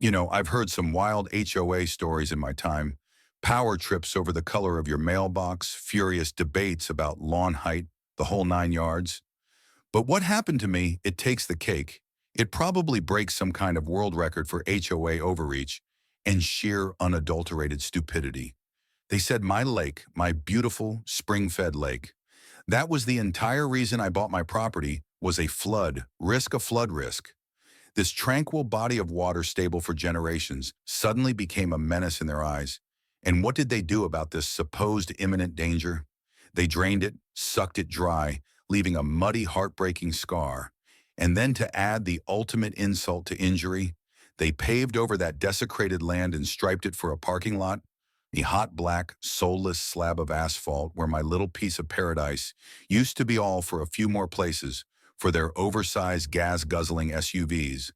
I've heard some wild HOA stories in my time. Power trips over the color of your mailbox, furious debates about lawn height, the whole 9 yards. But what happened to me, it takes the cake. It probably breaks some kind of world record for HOA overreach and sheer unadulterated stupidity. They said my lake, my beautiful spring-fed lake, that was the entire reason I bought my property, was a flood risk. This tranquil body of water stable for generations suddenly became a menace in their eyes. And what did they do about this supposed imminent danger? They drained it, sucked it dry, leaving a muddy, heartbreaking scar. And then to add the ultimate insult to injury, they paved over that desecrated land and striped it for a parking lot, the hot black, soulless slab of asphalt where my little piece of paradise used to be all for a few more places for their oversized gas-guzzling SUVs.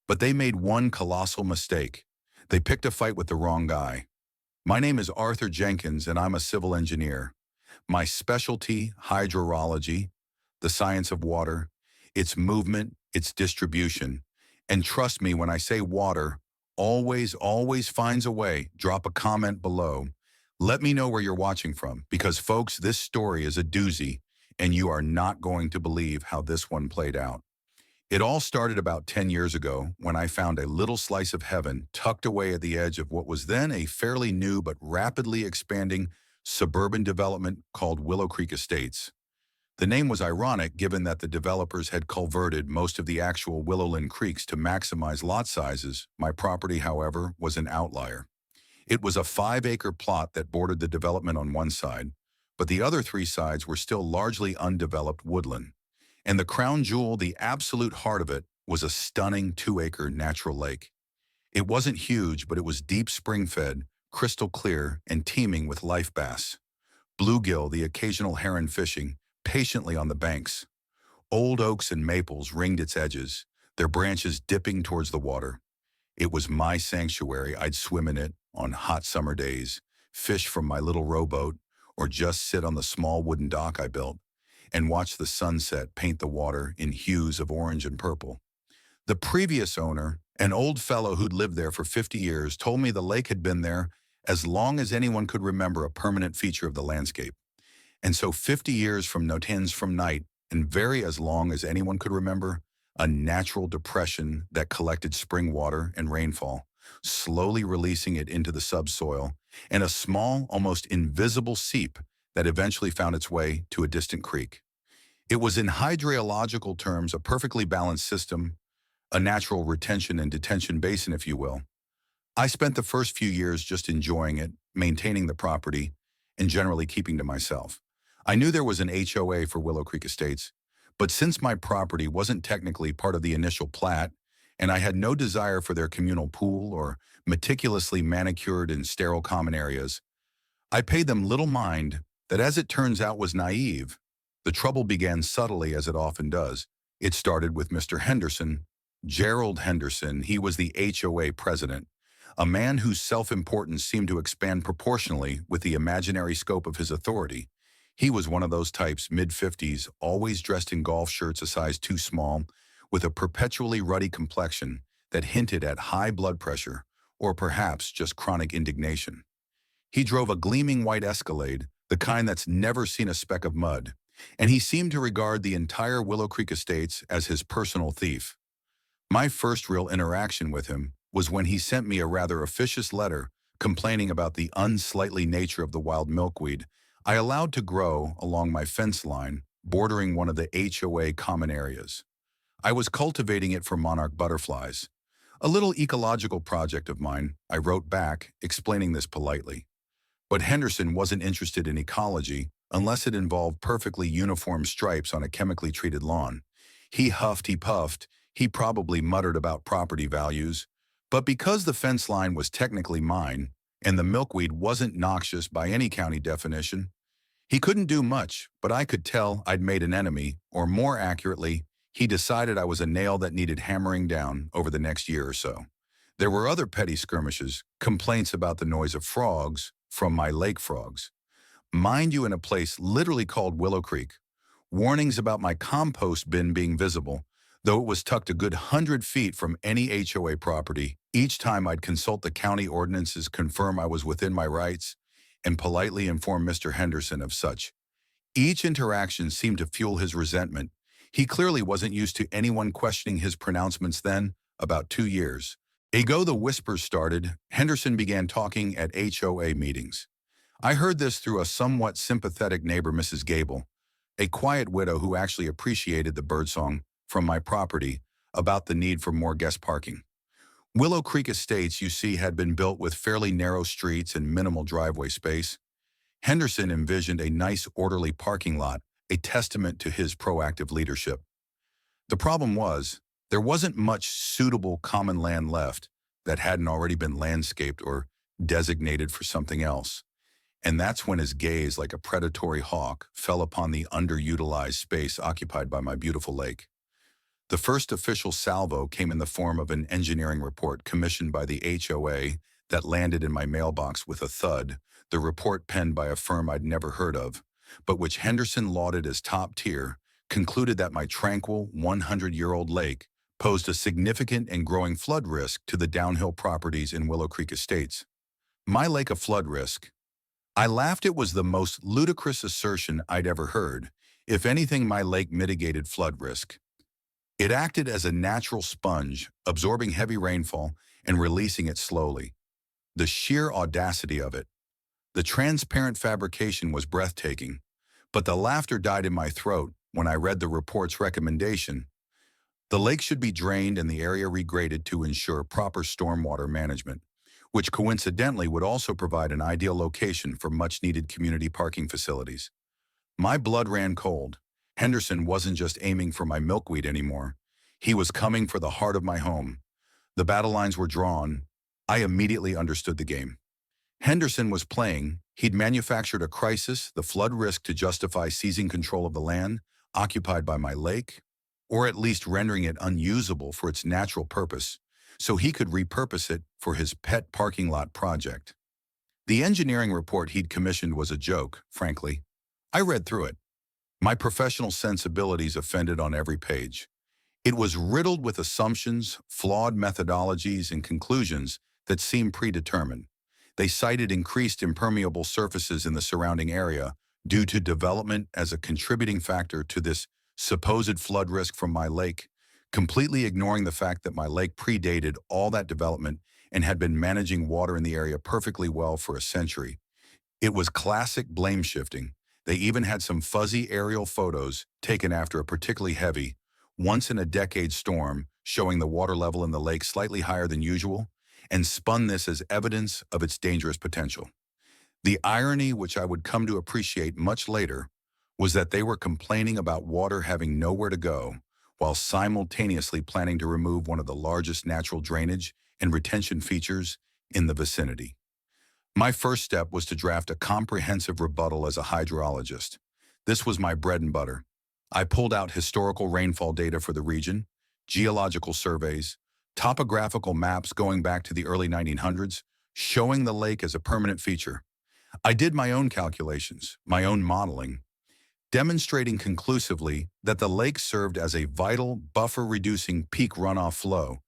But they made one colossal mistake. They picked a fight with the wrong guy. My name is Arthur Jenkins, and I'm a civil engineer. My specialty, hydrology, the science of water, its movement, its distribution. And trust me when I say water, always finds a way. Drop a comment below. Let me know where you're watching from, because folks, this story is a doozy, and you are not going to believe how this one played out. It all started about 10 years ago when I found a little slice of heaven tucked away at the edge of what was then a fairly new but rapidly expanding suburban development called Willow Creek Estates. The name was ironic given that the developers had culverted most of the actual Willowland creeks to maximize lot sizes. My property, however, was an outlier. It was a 5-acre plot that bordered the development on one side, but the other 3 sides were still largely undeveloped woodland. And the crown jewel, the absolute heart of it, was a stunning 2-acre natural lake. It wasn't huge, but it was deep spring-fed, crystal clear, and teeming with life bass. Bluegill, the occasional heron fishing, patiently on the banks. Old oaks and maples ringed its edges, their branches dipping towards the water. It was my sanctuary. I'd swim in it on hot summer days, fish from my little rowboat, or just sit on the small wooden dock I built and watch the sunset paint the water in hues of orange and purple. The previous owner, an old fellow who'd lived there for 50 years, told me the lake had been there as long as anyone could remember, a permanent feature of the landscape. And so 50 years from Notens from night, and very as long as anyone could remember, a natural depression that collected spring water and rainfall, slowly releasing it into the subsoil, and a small, almost invisible seep that eventually found its way to a distant creek. It was in hydrological terms a perfectly balanced system, a natural retention and detention basin, if you will. I spent the first few years just enjoying it, maintaining the property, and generally keeping to myself. I knew there was an HOA for Willow Creek Estates, but since my property wasn't technically part of the initial plat, and I had no desire for their communal pool or meticulously manicured and sterile common areas, I paid them little mind that, as it turns out, was naive. The trouble began subtly, as it often does. It started with Mr. Henderson, Gerald Henderson. He was the HOA president, a man whose self-importance seemed to expand proportionally with the imaginary scope of his authority. He was one of those types, mid-50s, always dressed in golf shirts a size too small, with a perpetually ruddy complexion that hinted at high blood pressure, or perhaps just chronic indignation. He drove a gleaming white Escalade, the kind that's never seen a speck of mud, and he seemed to regard the entire Willow Creek Estates as his personal thief. My first real interaction with him was when he sent me a rather officious letter complaining about the unsightly nature of the wild milkweed I allowed to grow along my fence line bordering one of the HOA common areas. I was cultivating it for monarch butterflies. A little ecological project of mine, I wrote back, explaining this politely. But Henderson wasn't interested in ecology unless it involved perfectly uniform stripes on a chemically treated lawn. He huffed, he puffed, he probably muttered about property values. But because the fence line was technically mine, and the milkweed wasn't noxious by any county definition, he couldn't do much, but I could tell I'd made an enemy, or more accurately, he decided I was a nail that needed hammering down over the next year or so. There were other petty skirmishes, complaints about the noise of frogs from my lake frogs. Mind you, in a place literally called Willow Creek, warnings about my compost bin being visible, Though it was tucked a good 100 feet from any HOA property, each time I'd consult the county ordinances, confirm I was within my rights, and politely inform Mr. Henderson of such. Each interaction seemed to fuel his resentment. He clearly wasn't used to anyone questioning his pronouncements then, about 2 years ago. The whispers started. Henderson began talking at HOA meetings. I heard this through a somewhat sympathetic neighbor, Mrs. Gable, a quiet widow who actually appreciated the birdsong from my property about the need for more guest parking. Willow Creek Estates, you see, had been built with fairly narrow streets and minimal driveway space. Henderson envisioned a nice, orderly parking lot, a testament to his proactive leadership. The problem was, there wasn't much suitable common land left that hadn't already been landscaped or designated for something else. And that's when his gaze, like a predatory hawk, fell upon the underutilized space occupied by my beautiful lake. The first official salvo came in the form of an engineering report commissioned by the HOA that landed in my mailbox with a thud, the report penned by a firm I'd never heard of, but which Henderson lauded as top tier, concluded that my tranquil 100-year-old lake posed a significant and growing flood risk to the downhill properties in Willow Creek Estates. My lake a flood risk? I laughed. It was the most ludicrous assertion I'd ever heard. If anything, my lake mitigated flood risk. It acted as a natural sponge, absorbing heavy rainfall and releasing it slowly. The sheer audacity of it. The transparent fabrication was breathtaking, but the laughter died in my throat when I read the report's recommendation. The lake should be drained and the area regraded to ensure proper stormwater management, which coincidentally would also provide an ideal location for much-needed community parking facilities. My blood ran cold. Henderson wasn't just aiming for my milkweed anymore. He was coming for the heart of my home. The battle lines were drawn. I immediately understood the game. Henderson was playing. He'd manufactured a crisis, the flood risk, to justify seizing control of the land occupied by my lake, or at least rendering it unusable for its natural purpose, so he could repurpose it for his pet parking lot project. The engineering report he'd commissioned was a joke, frankly. I read through it. My professional sensibilities offended on every page. It was riddled with assumptions, flawed methodologies, and conclusions that seemed predetermined. They cited increased impermeable surfaces in the surrounding area due to development as a contributing factor to this supposed flood risk from my lake, completely ignoring the fact that my lake predated all that development and had been managing water in the area perfectly well for a century. It was classic blame shifting. They even had some fuzzy aerial photos taken after a particularly heavy, once-in-a-decade storm showing the water level in the lake slightly higher than usual, and spun this as evidence of its dangerous potential. The irony, which I would come to appreciate much later, was that they were complaining about water having nowhere to go, while simultaneously planning to remove one of the largest natural drainage and retention features in the vicinity. My first step was to draft a comprehensive rebuttal as a hydrologist. This was my bread and butter. I pulled out historical rainfall data for the region, geological surveys, topographical maps going back to the early 1900s, showing the lake as a permanent feature. I did my own calculations, my own modeling, demonstrating conclusively that the lake served as a vital buffer-reducing peak runoff flow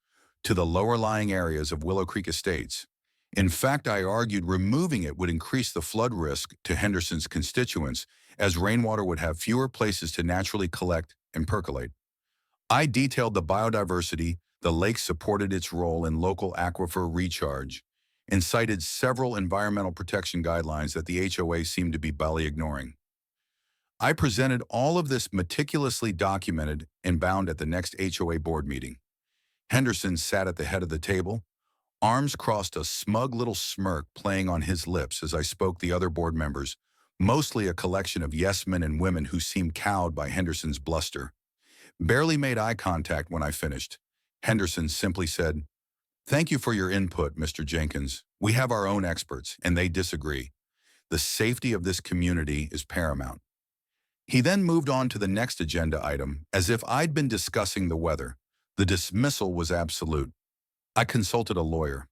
to the lower-lying areas of Willow Creek Estates. In fact, I argued removing it would increase the flood risk to Henderson's constituents, as rainwater would have fewer places to naturally collect and percolate. I detailed the biodiversity the lake supported, its role in local aquifer recharge, and cited several environmental protection guidelines that the HOA seemed to be barely ignoring. I presented all of this meticulously documented and bound at the next HOA board meeting. Henderson sat at the head of the table, arms crossed, a smug little smirk playing on his lips as I spoke the other board members, mostly a collection of yes-men and women who seemed cowed by Henderson's bluster. Barely made eye contact when I finished. Henderson simply said, "Thank you for your input, Mr. Jenkins. We have our own experts, and they disagree. The safety of this community is paramount." He then moved on to the next agenda item, as if I'd been discussing the weather. The dismissal was absolute. I consulted a lawyer,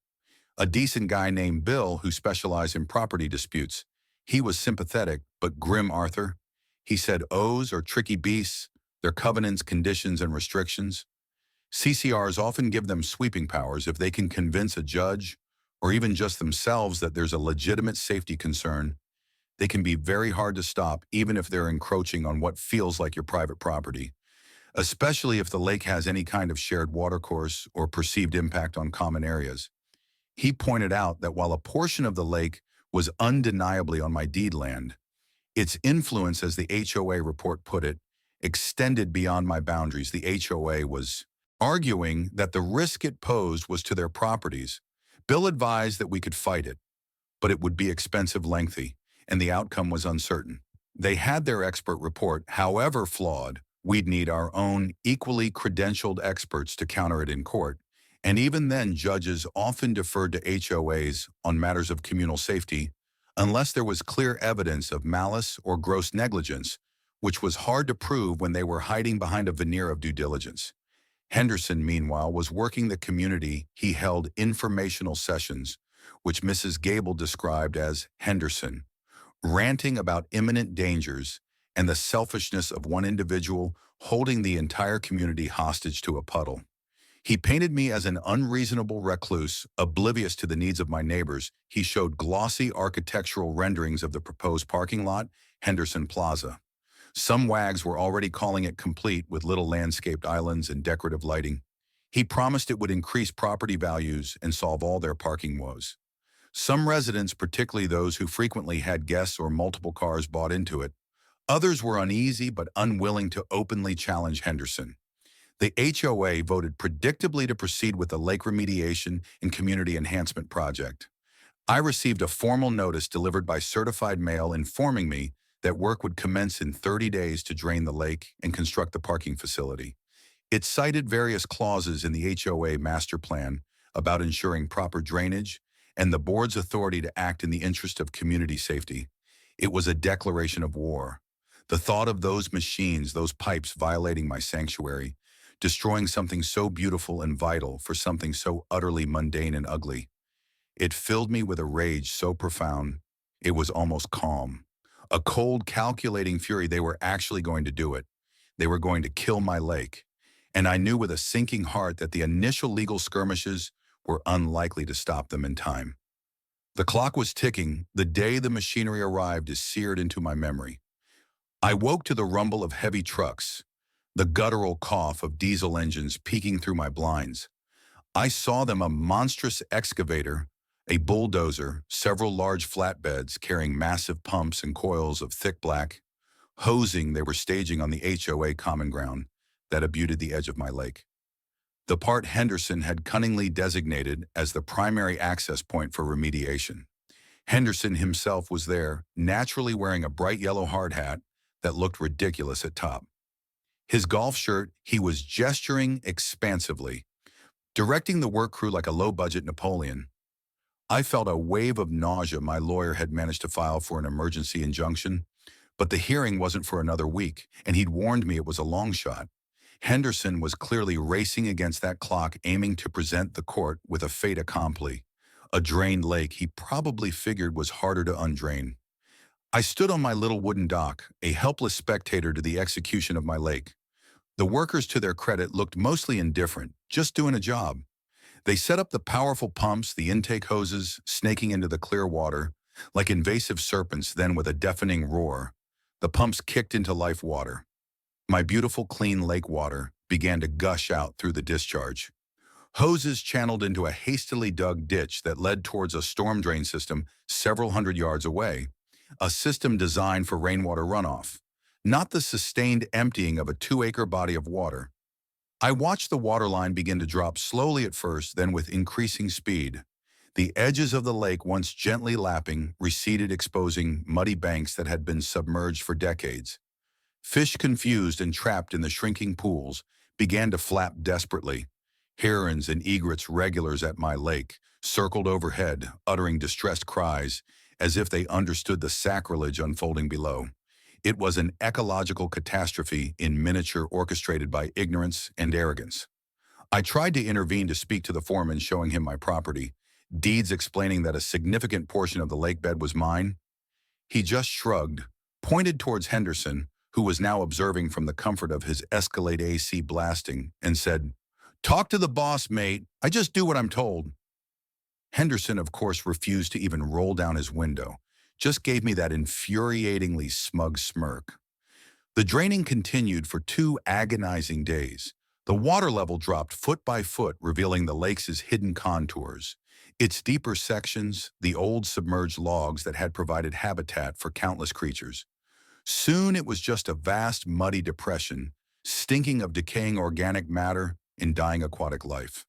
a decent guy named Bill who specialized in property disputes. He was sympathetic, but grim. "Arthur," he said, "O's are tricky beasts. their covenants, conditions, and restrictions. CCRs often give them sweeping powers if they can convince a judge or even just themselves that there's a legitimate safety concern. They can be very hard to stop even if they're encroaching on what feels like your private property, especially if the lake has any kind of shared watercourse or perceived impact on common areas. He pointed out that while a portion of the lake was undeniably on my deed land, its influence, as the HOA report put it, extended beyond my boundaries. The HOA was arguing that the risk it posed was to their properties. Bill advised that we could fight it, but it would be expensive, lengthy, and the outcome was uncertain. They had their expert report, however flawed. We'd need our own equally credentialed experts to counter it in court. And even then, judges often deferred to HOAs on matters of communal safety unless there was clear evidence of malice or gross negligence, which was hard to prove when they were hiding behind a veneer of due diligence. Henderson, meanwhile, was working the community. He held informational sessions, which Mrs. Gable described as Henderson, ranting about imminent dangers and the selfishness of one individual holding the entire community hostage to a puddle. He painted me as an unreasonable recluse, oblivious to the needs of my neighbors. He showed glossy architectural renderings of the proposed parking lot, Henderson Plaza. Some wags were already calling it complete with little landscaped islands and decorative lighting. He promised it would increase property values and solve all their parking woes. Some residents, particularly those who frequently had guests or multiple cars, bought into it. Others were uneasy but unwilling to openly challenge Henderson. The HOA voted predictably to proceed with the lake remediation and community enhancement project. I received a formal notice delivered by certified mail informing me that work would commence in 30 days to drain the lake and construct the parking facility. It cited various clauses in the HOA master plan about ensuring proper drainage and the board's authority to act in the interest of community safety. It was a declaration of war. The thought of those machines, those pipes violating my sanctuary, destroying something so beautiful and vital for something so utterly mundane and ugly. It filled me with a rage so profound, it was almost calm. A cold, calculating fury. They were actually going to do it. They were going to kill my lake. And I knew with a sinking heart that the initial legal skirmishes were unlikely to stop them in time. The clock was ticking. The day the machinery arrived is seared into my memory. I woke to the rumble of heavy trucks, the guttural cough of diesel engines peeking through my blinds. I saw them, a monstrous excavator, a bulldozer, several large flatbeds carrying massive pumps and coils of thick black hosing they were staging on the HOA common ground that abutted the edge of my lake. The part Henderson had cunningly designated as the primary access point for remediation. Henderson himself was there, naturally wearing a bright yellow hard hat that looked ridiculous at top. His golf shirt, he was gesturing expansively, directing the work crew like a low-budget Napoleon. I felt a wave of nausea. My lawyer had managed to file for an emergency injunction, but the hearing wasn't for another week, and he'd warned me it was a long shot. Henderson was clearly racing against that clock, aiming to present the court with a fait accompli. A drained lake he probably figured was harder to undrain. I stood on my little wooden dock, a helpless spectator to the execution of my lake. The workers, to their credit, looked mostly indifferent, just doing a job. They set up the powerful pumps, the intake hoses, snaking into the clear water. Like invasive serpents, then with a deafening roar, the pumps kicked into life water. My beautiful, clean lake water began to gush out through the discharge. Hoses channeled into a hastily dug ditch that led towards a storm drain system several hundred yards away, a system designed for rainwater runoff, not the sustained emptying of a 2-acre body of water. I watched the water line begin to drop slowly at first, then with increasing speed. The edges of the lake, once gently lapping, receded, exposing muddy banks that had been submerged for decades. Fish, confused and trapped in the shrinking pools, began to flap desperately. Herons and egrets, regulars at my lake, circled overhead, uttering distressed cries, as if they understood the sacrilege unfolding below. It was an ecological catastrophe in miniature, orchestrated by ignorance and arrogance. I tried to intervene, to speak to the foreman, showing him my property, deeds explaining that a significant portion of the lake bed was mine. He just shrugged, pointed towards Henderson, who was now observing from the comfort of his Escalade AC blasting, and said, "Talk to the boss, mate. I just do what I'm told." Henderson, of course, refused to even roll down his window, just gave me that infuriatingly smug smirk. The draining continued for 2 agonizing days. The water level dropped foot by foot, revealing the lake's hidden contours. Its deeper sections, the old submerged logs that had provided habitat for countless creatures. Soon it was just a vast, muddy depression, stinking of decaying organic matter and dying aquatic life.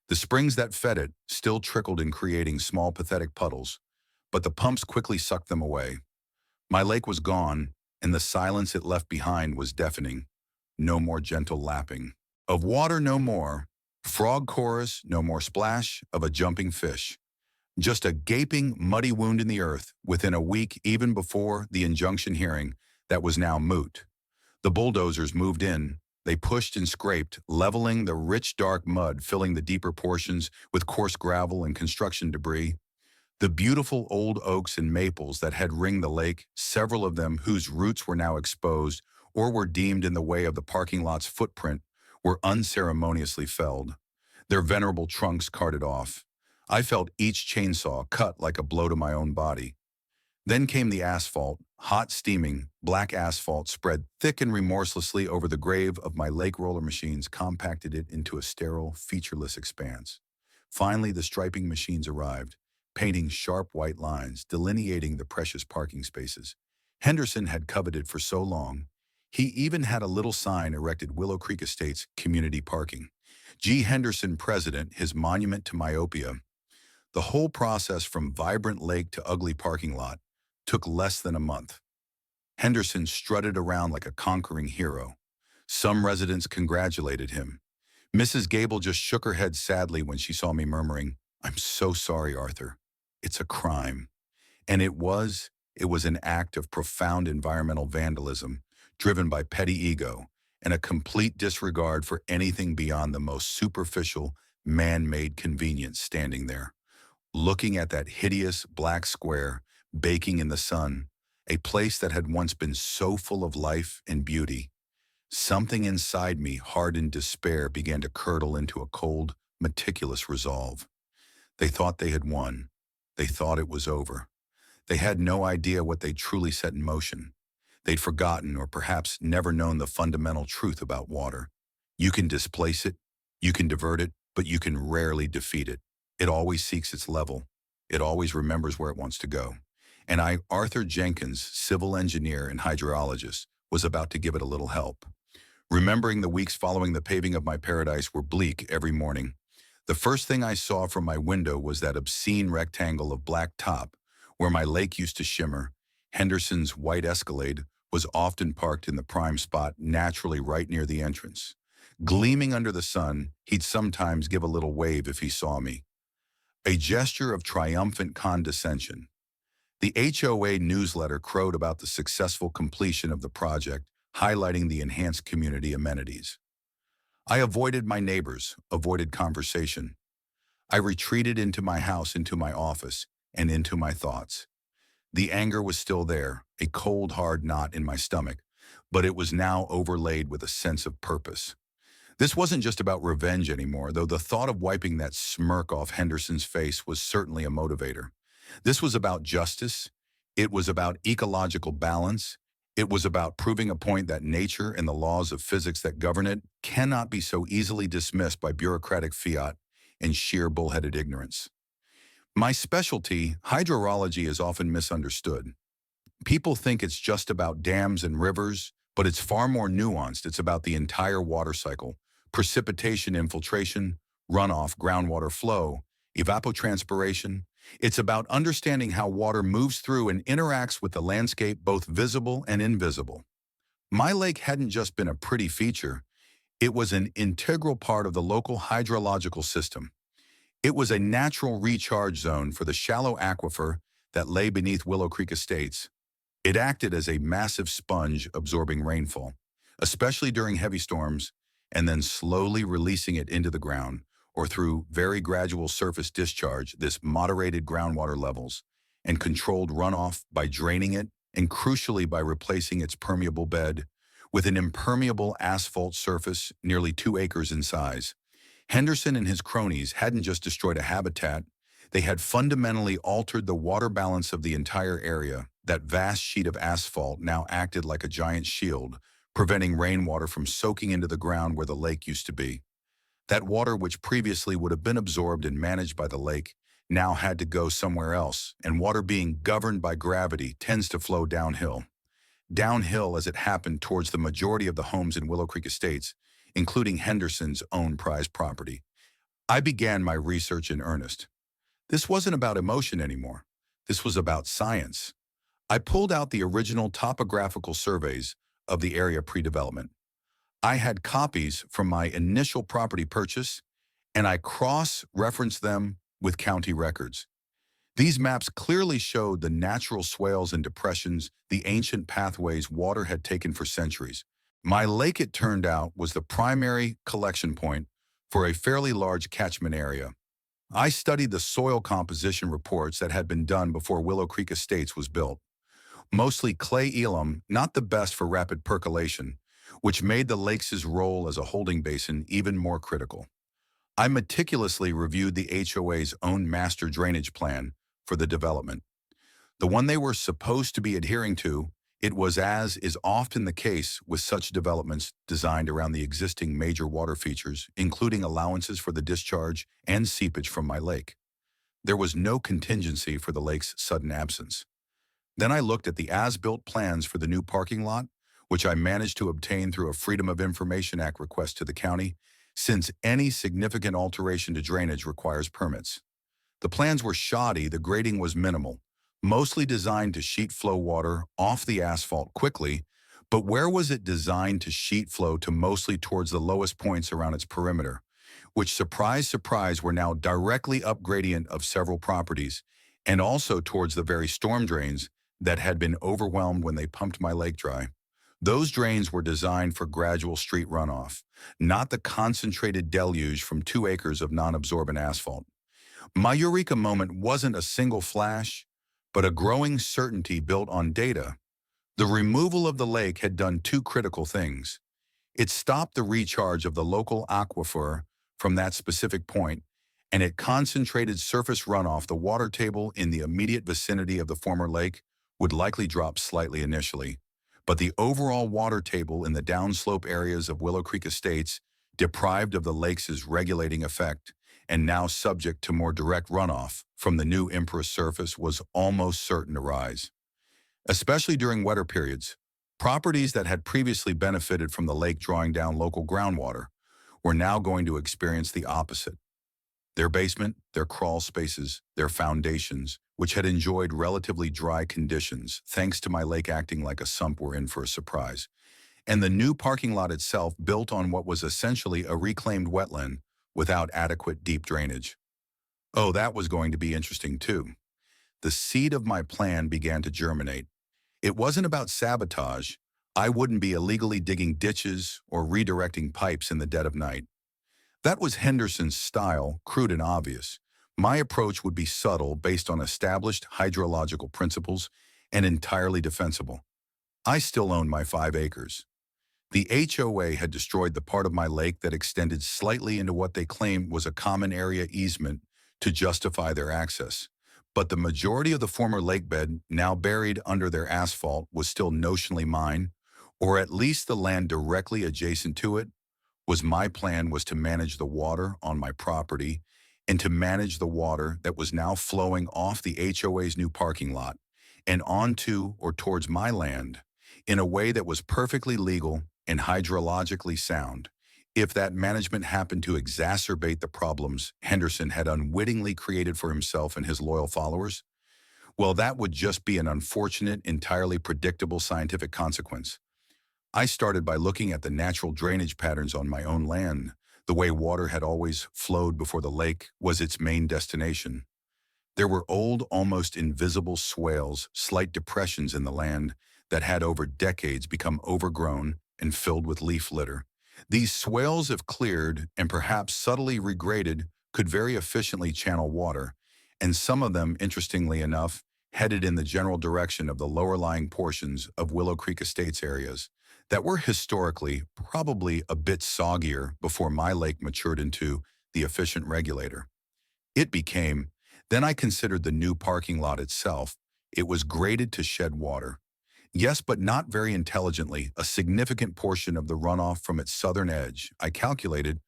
The springs that fed it still trickled in, creating small, pathetic puddles, but the pumps quickly sucked them away. My lake was gone, and the silence it left behind was deafening. No more gentle lapping. Of water no more. Frog chorus, no more splash of a jumping fish. Just a gaping, muddy wound in the earth within a week, even before the injunction hearing that was now moot. The bulldozers moved in. They pushed and scraped, leveling the rich, dark mud, filling the deeper portions with coarse gravel and construction debris. The beautiful old oaks and maples that had ringed the lake, several of them whose roots were now exposed or were deemed in the way of the parking lot's footprint, were unceremoniously felled, their venerable trunks carted off. I felt each chainsaw cut like a blow to my own body. Then came the asphalt, hot steaming, black asphalt spread thick and remorselessly over the grave of my lake roller machines, compacted it into a sterile, featureless expanse. Finally, the striping machines arrived, painting sharp white lines, delineating the precious parking spaces Henderson had coveted for so long. He even had a little sign erected: Willow Creek Estates Community Parking. G. Henderson, President, his monument to myopia. The whole process from vibrant lake to ugly parking lot took less than a month. Henderson strutted around like a conquering hero. Some residents congratulated him. Mrs. Gable just shook her head sadly when she saw me, murmuring, "I'm so sorry, Arthur. It's a crime." And it was an act of profound environmental vandalism, driven by petty ego and a complete disregard for anything beyond the most superficial, man-made convenience. Standing there, looking at that hideous black square, baking in the sun, a place that had once been so full of life and beauty, something inside me, hard in despair, began to curdle into a cold, meticulous resolve. They thought they had won. They thought it was over. They had no idea what they truly set in motion. They'd forgotten, or perhaps never known, the fundamental truth about water. You can displace it, you can divert it, but you can rarely defeat it. It always seeks its level. It always remembers where it wants to go. And I, Arthur Jenkins, civil engineer and hydrologist, was about to give it a little help. Remembering the weeks following the paving of my paradise were bleak every morning. The first thing I saw from my window was that obscene rectangle of black top where my lake used to shimmer. Henderson's white Escalade was often parked in the prime spot, naturally right near the entrance. Gleaming under the sun, he'd sometimes give a little wave if he saw me. A gesture of triumphant condescension. The HOA newsletter crowed about the successful completion of the project, highlighting the enhanced community amenities. I avoided my neighbors, avoided conversation. I retreated into my house, into my office, and into my thoughts. The anger was still there, a cold, hard knot in my stomach, but it was now overlaid with a sense of purpose. This wasn't just about revenge anymore, though the thought of wiping that smirk off Henderson's face was certainly a motivator. This was about justice. It was about ecological balance. It was about proving a point that nature and the laws of physics that govern it cannot be so easily dismissed by bureaucratic fiat and sheer bullheaded ignorance. My specialty, hydrology, is often misunderstood. People think it's just about dams and rivers, but it's far more nuanced. It's about the entire water cycle: precipitation, infiltration, runoff, groundwater flow, evapotranspiration. It's about understanding how water moves through and interacts with the landscape, both visible and invisible. My lake hadn't just been a pretty feature. It was an integral part of the local hydrological system. It was a natural recharge zone for the shallow aquifer that lay beneath Willow Creek Estates. It acted as a massive sponge, absorbing rainfall, especially during heavy storms, and then slowly releasing it into the ground, or through very gradual surface discharge. This moderated groundwater levels and controlled runoff by draining it and crucially by replacing its permeable bed with an impermeable asphalt surface nearly 2 acres in size. Henderson and his cronies hadn't just destroyed a habitat, they had fundamentally altered the water balance of the entire area. That vast sheet of asphalt now acted like a giant shield, preventing rainwater from soaking into the ground where the lake used to be. That water, which previously would have been absorbed and managed by the lake, now had to go somewhere else, and water being governed by gravity tends to flow downhill. Downhill as it happened towards the majority of the homes in Willow Creek Estates, including Henderson's own prized property. I began my research in earnest. This wasn't about emotion anymore. This was about science. I pulled out the original topographical surveys of the area pre-development. I had copies from my initial property purchase, and I cross-referenced them with county records. These maps clearly showed the natural swales and depressions, the ancient pathways water had taken for centuries. My lake, it turned out, was the primary collection point for a fairly large catchment area. I studied the soil composition reports that had been done before Willow Creek Estates was built. Mostly clay elam, not the best for rapid percolation, which made the lake's role as a holding basin even more critical. I meticulously reviewed the HOA's own master drainage plan for the development. The one they were supposed to be adhering to, it was, as is often the case with such developments, designed around the existing major water features, including allowances for the discharge and seepage from my lake. There was no contingency for the lake's sudden absence. Then I looked at the as-built plans for the new parking lot, which I managed to obtain through a Freedom of Information Act request to the county, since any significant alteration to drainage requires permits. The plans were shoddy, the grading was minimal, mostly designed to sheet flow water off the asphalt quickly, but where was it designed to sheet flow to mostly towards the lowest points around its perimeter, which, surprise, surprise, were now directly up gradient of several properties, and also towards the very storm drains that had been overwhelmed when they pumped my lake dry. Those drains were designed for gradual street runoff, not the concentrated deluge from 2 acres of non-absorbent asphalt. My eureka moment wasn't a single flash, but a growing certainty built on data. The removal of the lake had done two critical things. It stopped the recharge of the local aquifer from that specific point, and it concentrated surface runoff. The water table in the immediate vicinity of the former lake would likely drop slightly initially, but the overall water table in the downslope areas of Willow Creek Estates, deprived of the lake's regulating effect and now subject to more direct runoff from the new Empress surface, was almost certain to rise. Especially during wetter periods, properties that had previously benefited from the lake drawing down local groundwater were now going to experience the opposite. Their basement, their crawl spaces, their foundations, which had enjoyed relatively dry conditions thanks to my lake acting like a sump, were in for a surprise. And the new parking lot itself, built on what was essentially a reclaimed wetland without adequate deep drainage. Oh, that was going to be interesting too. The seed of my plan began to germinate. It wasn't about sabotage. I wouldn't be illegally digging ditches or redirecting pipes in the dead of night. That was Henderson's style, crude and obvious. My approach would be subtle, based on established hydrological principles, and entirely defensible. I still owned my 5 acres. The HOA had destroyed the part of my lake that extended slightly into what they claimed was a common area easement to justify their access. But the majority of the former lake bed, now buried under their asphalt, was still notionally mine, or at least the land directly adjacent to it. My plan was to manage the water on my property and to manage the water that was now flowing off the HOA's new parking lot and onto or towards my land in a way that was perfectly legal and hydrologically sound. If that management happened to exacerbate the problems Henderson had unwittingly created for himself and his loyal followers, well, that would just be an unfortunate, entirely predictable scientific consequence. I started by looking at the natural drainage patterns on my own land. The way water had always flowed before the lake was its main destination. There were old, almost invisible swales, slight depressions in the land that had over decades become overgrown and filled with leaf litter. These swales, if cleared and perhaps subtly regraded, could very efficiently channel water, and some of them, interestingly enough, headed in the general direction of the lower-lying portions of Willow Creek Estates areas that were historically probably a bit soggier before my lake matured into the efficient regulator. It became, then I considered the new parking lot itself. It was graded to shed water. Yes, but not very intelligently. A significant portion of the runoff from its southern edge, I calculated,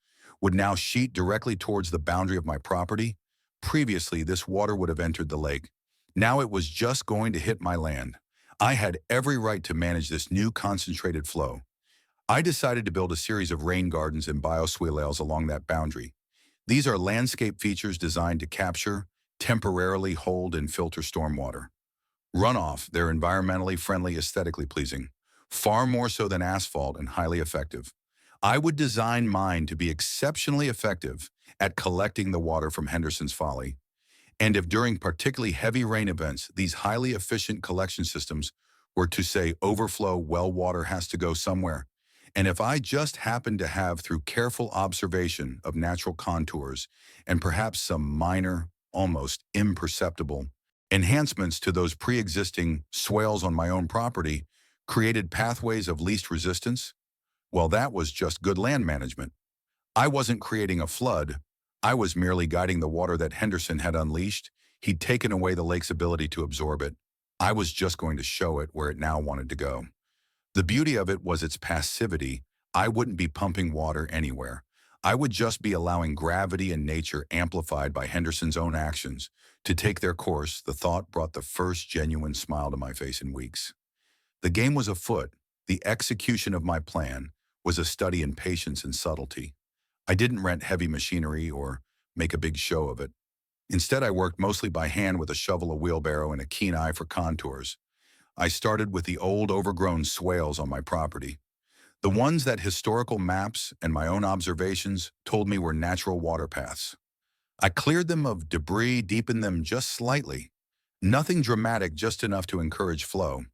would now sheet directly towards the boundary of my property. Previously, this water would have entered the lake. Now it was just going to hit my land. I had every right to manage this new concentrated flow. I decided to build a series of rain gardens and bioswales along that boundary. These are landscape features designed to capture, temporarily hold, and filter stormwater. Runoff, they're environmentally friendly, aesthetically pleasing, far more so than asphalt, and highly effective. I would design mine to be exceptionally effective at collecting the water from Henderson's Folly. And if during particularly heavy rain events, these highly efficient collection systems were to say overflow, well, water has to go somewhere. And if I just happened to have, through careful observation of natural contours and perhaps some minor, almost imperceptible enhancements to those pre-existing swales on my own property, created pathways of least resistance, well, that was just good land management. I wasn't creating a flood. I was merely guiding the water that Henderson had unleashed. He'd taken away the lake's ability to absorb it. I was just going to show it where it now wanted to go. The beauty of it was its passivity. I wouldn't be pumping water anywhere. I would just be allowing gravity and nature, amplified by Henderson's own actions, to take their course. The thought brought the first genuine smile to my face in weeks. The game was afoot. The execution of my plan was a study in patience and subtlety. I didn't rent heavy machinery or make a big show of it. Instead, I worked mostly by hand with a shovel, a wheelbarrow, and a keen eye for contours. I started with the old, overgrown swales on my property, the ones that historical maps and my own observations told me were natural water paths. I cleared them of debris, deepened them just slightly. Nothing dramatic, just enough to encourage flow.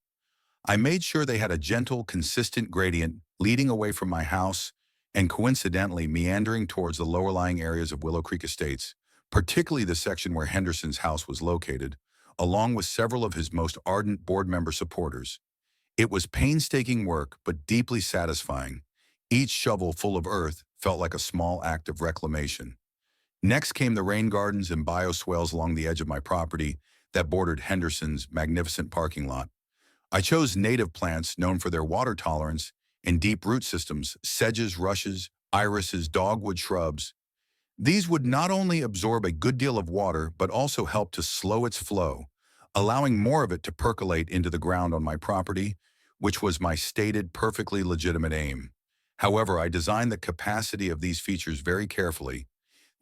I made sure they had a gentle, consistent gradient leading away from my house and coincidentally meandering towards the lower-lying areas of Willow Creek Estates, particularly the section where Henderson's house was located, along with several of his most ardent board member supporters. It was painstaking work, but deeply satisfying. Each shovel full of earth felt like a small act of reclamation. Next came the rain gardens and bioswales along the edge of my property that bordered Henderson's magnificent parking lot. I chose native plants known for their water tolerance and deep root systems: sedges, rushes, irises, dogwood shrubs. These would not only absorb a good deal of water, but also help to slow its flow, allowing more of it to percolate into the ground on my property, which was my stated, perfectly legitimate aim. However, I designed the capacity of these features very carefully.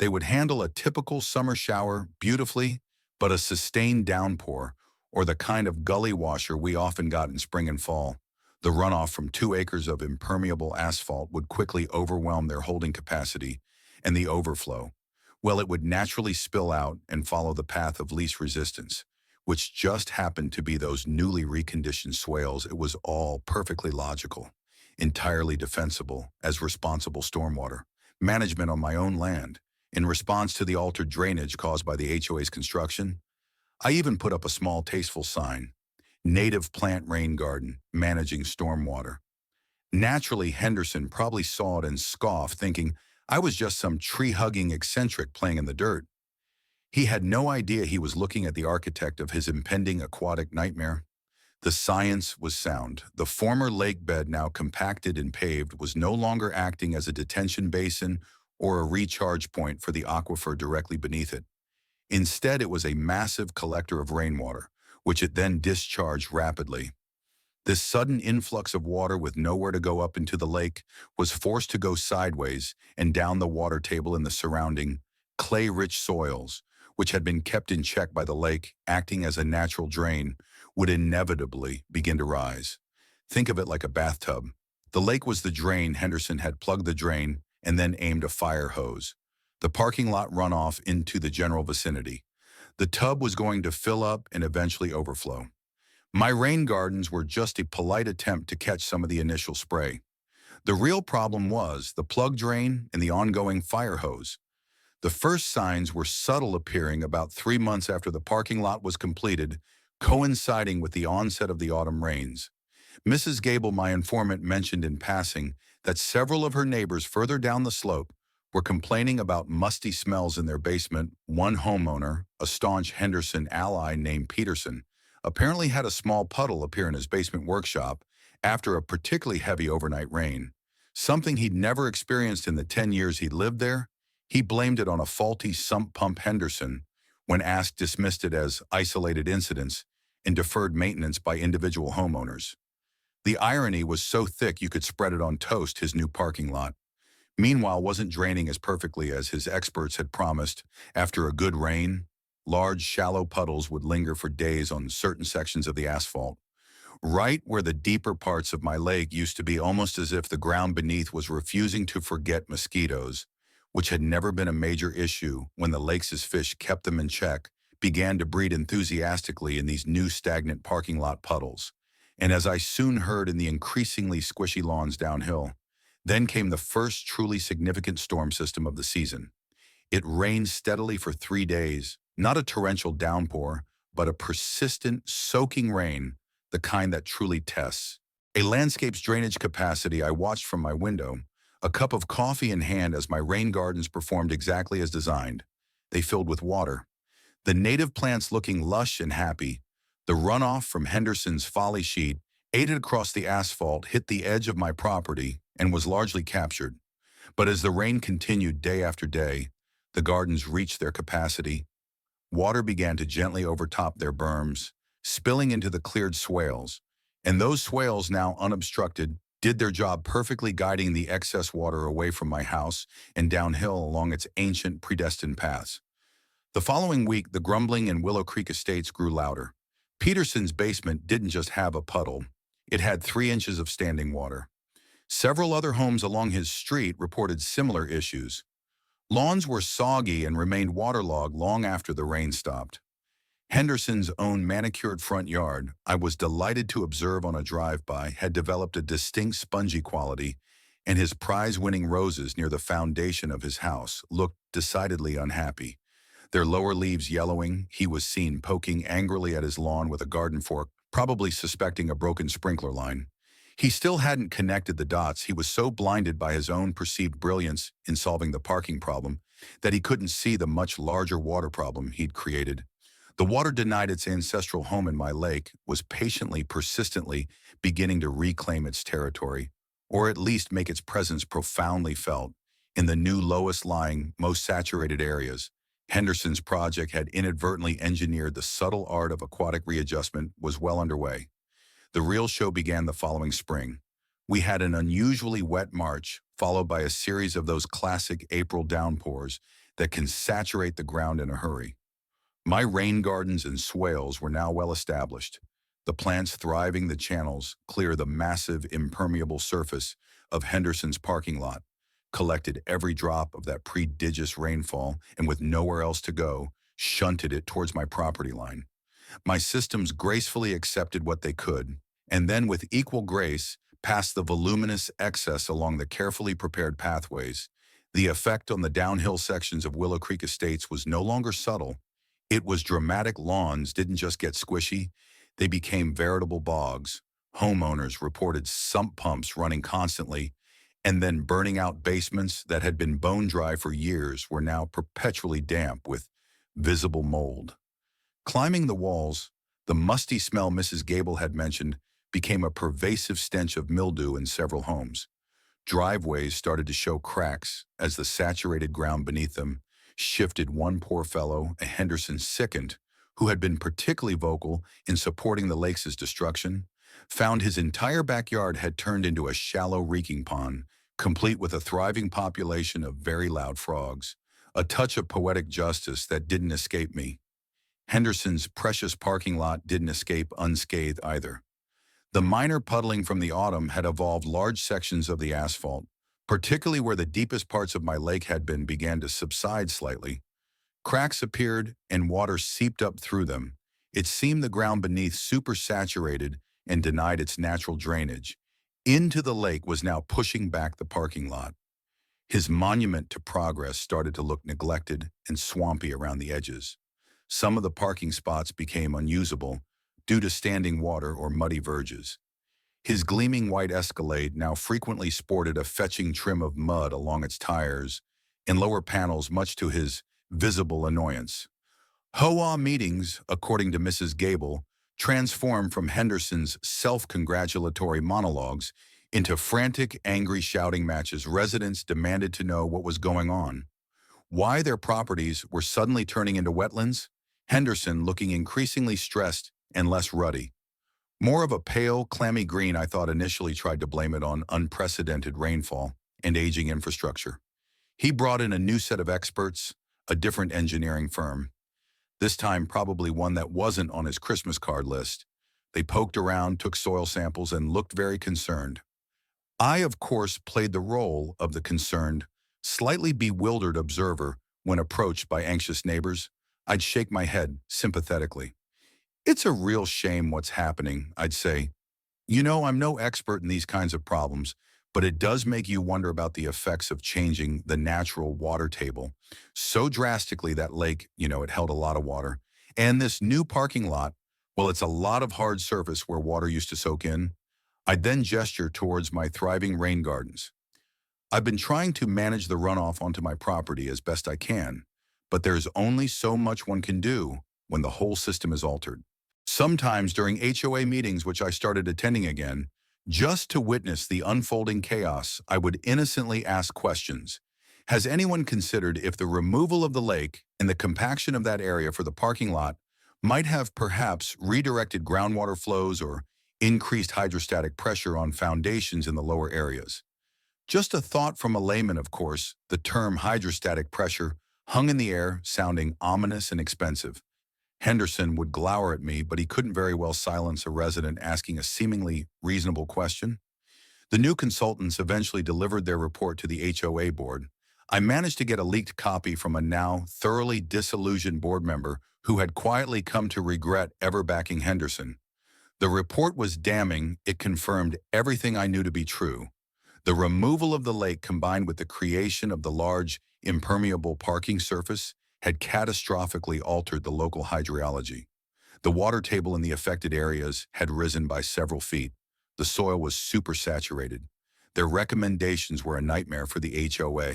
They would handle a typical summer shower beautifully, but a sustained downpour, or the kind of gully washer we often got in spring and fall, the runoff from 2 acres of impermeable asphalt, would quickly overwhelm their holding capacity, and the overflow, well, it would naturally spill out and follow the path of least resistance, which just happened to be those newly reconditioned swales. It was all perfectly logical, entirely defensible as responsible stormwater management on my own land. In response to the altered drainage caused by the HOA's construction, I even put up a small, tasteful sign: Native Plant Rain Garden, Managing Stormwater. Naturally, Henderson probably saw it and scoffed, thinking I was just some tree-hugging eccentric playing in the dirt. He had no idea he was looking at the architect of his impending aquatic nightmare. The science was sound. The former lake bed, now compacted and paved, was no longer acting as a detention basin or a recharge point for the aquifer directly beneath it. Instead, it was a massive collector of rainwater, which it then discharged rapidly. This sudden influx of water with nowhere to go up into the lake was forced to go sideways and down the water table in the surrounding clay-rich soils, which had been kept in check by the lake, acting as a natural drain, would inevitably begin to rise. Think of it like a bathtub. The lake was the drain. Henderson had plugged the drain and then aimed a fire hose. The parking lot runoff into the general vicinity. The tub was going to fill up and eventually overflow. My rain gardens were just a polite attempt to catch some of the initial spray. The real problem was the plug drain and the ongoing fire hose. The first signs were subtle, appearing about 3 months after the parking lot was completed, Coinciding with the onset of the autumn rains, Mrs. Gable, my informant, mentioned in passing that several of her neighbors further down the slope were complaining about musty smells in their basement. One homeowner, a staunch Henderson ally named Peterson, apparently had a small puddle appear in his basement workshop after a particularly heavy overnight rain. Something he'd never experienced in the 10 years he'd lived there. He blamed it on a faulty sump pump. Henderson, when asked, dismissed it as isolated incidents and deferred maintenance by individual homeowners. The irony was so thick you could spread it on toast. His new parking lot, meanwhile, wasn't draining as perfectly as his experts had promised. After a good rain, large, shallow puddles would linger for days on certain sections of the asphalt, right where the deeper parts of my lake used to be, almost as if the ground beneath was refusing to forget mosquitoes, which had never been a major issue when the lakes' fish kept them in check, began to breed enthusiastically in these new stagnant parking lot puddles. And as I soon heard in the increasingly squishy lawns downhill, then came the first truly significant storm system of the season. It rained steadily for 3 days, not a torrential downpour, but a persistent, soaking rain, the kind that truly tests a landscape's drainage capacity. I watched from my window, a cup of coffee in hand, as my rain gardens performed exactly as designed. They filled with water, the native plants looking lush and happy. The runoff from Henderson's folly sheet, aided across the asphalt, hit the edge of my property and was largely captured. But as the rain continued day after day, the gardens reached their capacity. Water began to gently overtop their berms, spilling into the cleared swales. And those swales, now unobstructed, did their job perfectly, guiding the excess water away from my house and downhill along its ancient, predestined paths. The following week, the grumbling in Willow Creek estates grew louder. Peterson's basement didn't just have a puddle, it had 3 inches of standing water. Several other homes along his street reported similar issues. Lawns were soggy and remained waterlogged long after the rain stopped. Henderson's own manicured front yard, I was delighted to observe on a drive-by, had developed a distinct spongy quality, and his prize-winning roses near the foundation of his house looked decidedly unhappy. Their lower leaves yellowing, he was seen poking angrily at his lawn with a garden fork, probably suspecting a broken sprinkler line. He still hadn't connected the dots. He was so blinded by his own perceived brilliance in solving the parking problem that he couldn't see the much larger water problem he'd created. The water denied its ancestral home in my lake was patiently, persistently beginning to reclaim its territory, or at least make its presence profoundly felt, in the new lowest-lying, most saturated areas. Henderson's project had inadvertently engineered the subtle art of aquatic readjustment was well underway. The real show began the following spring. We had an unusually wet March, followed by a series of those classic April downpours that can saturate the ground in a hurry. My rain gardens and swales were now well established, the plants thriving the channels clear the massive impermeable surface of Henderson's parking lot, collected every drop of that prodigious rainfall, and with nowhere else to go, shunted it towards my property line. My systems gracefully accepted what they could, and then with equal grace passed the voluminous excess along the carefully prepared pathways. The effect on the downhill sections of Willow Creek Estates was no longer subtle. It was dramatic. Lawns didn't just get squishy, they became veritable bogs. Homeowners reported sump pumps running constantly, and then burning out basements that had been bone dry for years were now perpetually damp with visible mold. Climbing the walls, the musty smell Mrs. Gable had mentioned became a pervasive stench of mildew in several homes. Driveways started to show cracks as the saturated ground beneath them shifted. One poor fellow, a Henderson sycant, who had been particularly vocal in supporting the lake's destruction, found his entire backyard had turned into a shallow reeking pond, complete with a thriving population of very loud frogs. A touch of poetic justice that didn't escape me. Henderson's precious parking lot didn't escape unscathed either. The minor puddling from the autumn had evolved large sections of the asphalt, particularly where the deepest parts of my lake had been, began to subside slightly. Cracks appeared and water seeped up through them. It seemed the ground beneath supersaturated and denied its natural drainage. Into the lake was now pushing back the parking lot. His monument to progress started to look neglected and swampy around the edges. Some of the parking spots became unusable, due to standing water or muddy verges. His gleaming white Escalade now frequently sported a fetching trim of mud along its tires and lower panels, much to his visible annoyance. HOA meetings, according to Mrs. Gable, transformed from Henderson's self-congratulatory monologues into frantic, angry shouting matches. Residents demanded to know what was going on, why their properties were suddenly turning into wetlands, Henderson looking increasingly stressed and less ruddy. More of a pale, clammy green. I thought initially tried to blame it on unprecedented rainfall and aging infrastructure. He brought in a new set of experts, a different engineering firm, this time probably one that wasn't on his Christmas card list. They poked around, took soil samples, and looked very concerned. I, of course, played the role of the concerned, slightly bewildered observer when approached by anxious neighbors. I'd shake my head sympathetically. It's a real shame what's happening, I'd say. You know, I'm no expert in these kinds of problems, but it does make you wonder about the effects of changing the natural water table so drastically. That lake, it held a lot of water. And this new parking lot, well, it's a lot of hard surface where water used to soak in. I then gesture towards my thriving rain gardens. I've been trying to manage the runoff onto my property as best I can, but there's only so much one can do when the whole system is altered. Sometimes during HOA meetings, which I started attending again, just to witness the unfolding chaos, I would innocently ask questions. Has anyone considered if the removal of the lake and the compaction of that area for the parking lot might have perhaps redirected groundwater flows or increased hydrostatic pressure on foundations in the lower areas? Just a thought from a layman, of course. The term hydrostatic pressure hung in the air, sounding ominous and expensive. Henderson would glower at me, but he couldn't very well silence a resident asking a seemingly reasonable question. The new consultants eventually delivered their report to the HOA board. I managed to get a leaked copy from a now thoroughly disillusioned board member who had quietly come to regret ever backing Henderson. The report was damning. It confirmed everything I knew to be true. The removal of the lake combined with the creation of the large impermeable parking surface had catastrophically altered the local hydrology. The water table in the affected areas had risen by several feet. The soil was supersaturated. Their recommendations were a nightmare for the HOA.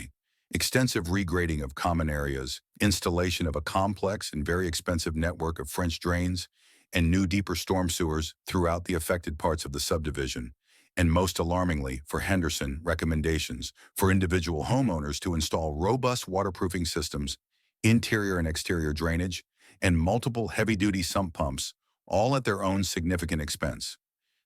Extensive regrading of common areas, installation of a complex and very expensive network of French drains, and new deeper storm sewers throughout the affected parts of the subdivision. And most alarmingly, for Henderson, recommendations for individual homeowners to install robust waterproofing systems, interior and exterior drainage, and multiple heavy-duty sump pumps, all at their own significant expense.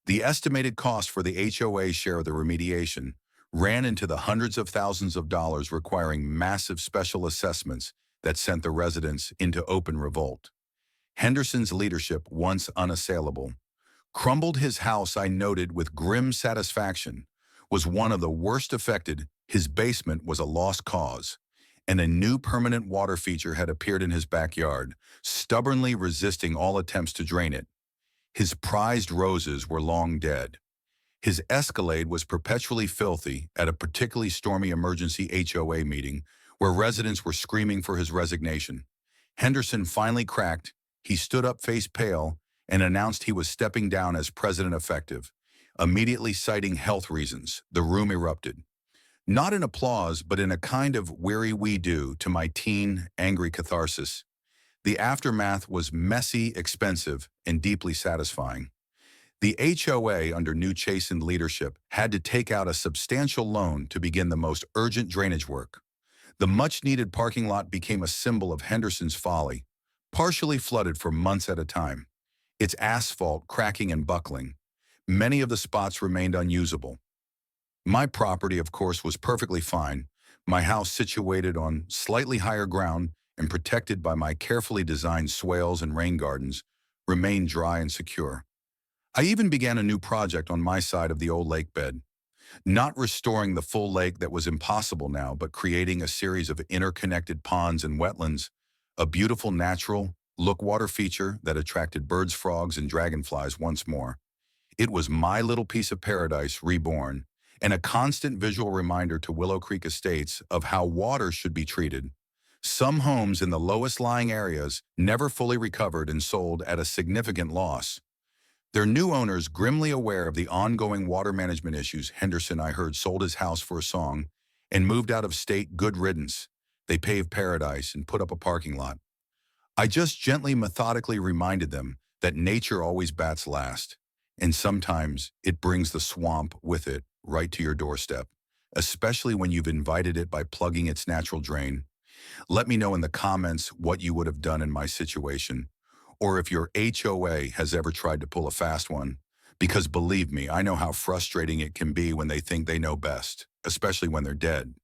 The estimated cost for the HOA share of the remediation ran into the hundreds of thousands of dollars, requiring massive special assessments that sent the residents into open revolt. Henderson's leadership, once unassailable, crumbled. His house, I noted with grim satisfaction, was one of the worst affected. His basement was a lost cause, and a new permanent water feature had appeared in his backyard, stubbornly resisting all attempts to drain it. His prized roses were long dead. His Escalade was perpetually filthy. At a particularly stormy emergency HOA meeting, where residents were screaming for his resignation, Henderson finally cracked. He stood up face pale and announced he was stepping down as president effective. Immediately citing health reasons, the room erupted. Not in applause, but in a kind of weary we do to my teen, angry catharsis. The aftermath was messy, expensive, and deeply satisfying. The HOA, under new chastened leadership, had to take out a substantial loan to begin the most urgent drainage work. The much-needed parking lot became a symbol of Henderson's folly, partially flooded for months at a time, its asphalt cracking and buckling. Many of the spots remained unusable. My property, of course, was perfectly fine. My house, situated on slightly higher ground and protected by my carefully designed swales and rain gardens, remained dry and secure. I even began a new project on my side of the old lake bed, not restoring the full lake, that was impossible now, but creating a series of interconnected ponds and wetlands, a beautiful natural look water feature that attracted birds, frogs, and dragonflies once more. It was my little piece of paradise reborn, and a constant visual reminder to Willow Creek Estates of how water should be treated. Some homes in the lowest lying areas never fully recovered and sold at a significant loss. Their new owners, grimly aware of the ongoing water management issues, Henderson, I heard, sold his house for a song and moved out of state. Good riddance. They paved paradise and put up a parking lot. I just gently, methodically reminded them that nature always bats last, and sometimes it brings the swamp with it right to your doorstep, especially when you've invited it by plugging its natural drain. Let me know in the comments what you would have done in my situation, or if your HOA has ever tried to pull a fast one, because believe me, I know how frustrating it can be when they think they know best, especially when they're dead.